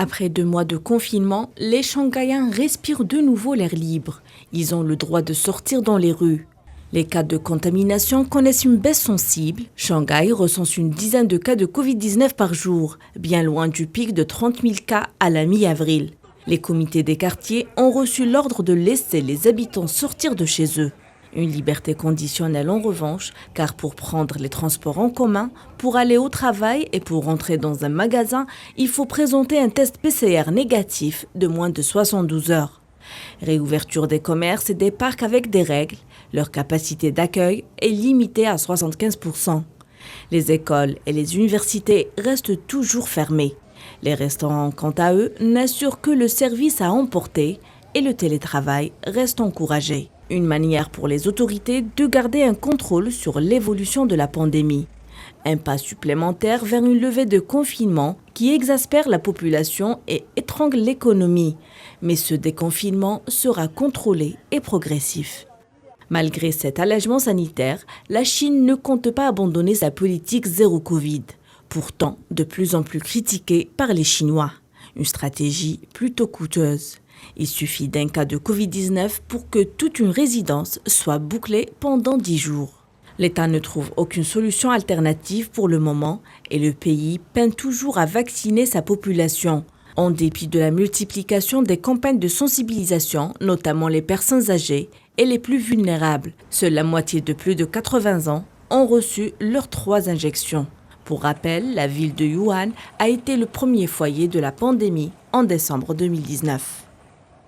Après 2 mois de confinement, les Shanghaïens respirent de nouveau l'air libre. Ils ont le droit de sortir dans les rues. Les cas de contamination connaissent une baisse sensible. Shanghai recense une dizaine de cas de Covid-19 par jour, bien loin du pic de 30 000 cas à la mi-avril. Les comités des quartiers ont reçu l'ordre de laisser les habitants sortir de chez eux. Une liberté conditionnelle en revanche, car pour prendre les transports en commun, pour aller au travail et pour rentrer dans un magasin, il faut présenter un test PCR négatif de moins de 72 heures. Réouverture des commerces et des parcs avec des règles. Leur capacité d'accueil est limitée à 75%. Les écoles et les universités restent toujours fermées. Les restaurants, quant à eux, n'assurent que le service à emporter et le télétravail reste encouragé. Une manière pour les autorités de garder un contrôle sur l'évolution de la pandémie. Un pas supplémentaire vers une levée de confinement qui exaspère la population et étrangle l'économie. Mais ce déconfinement sera contrôlé et progressif. Malgré cet allègement sanitaire, la Chine ne compte pas abandonner sa politique zéro Covid, pourtant de plus en plus critiquée par les Chinois. Une stratégie plutôt coûteuse. Il suffit d'un cas de Covid-19 pour que toute une résidence soit bouclée pendant 10 jours. L'État ne trouve aucune solution alternative pour le moment et le pays peine toujours à vacciner sa population. En dépit de la multiplication des campagnes de sensibilisation, notamment les personnes âgées et les plus vulnérables, seule la moitié de plus de 80 ans ont reçu leurs 3 injections. Pour rappel, la ville de Wuhan a été le premier foyer de la pandémie en décembre 2019.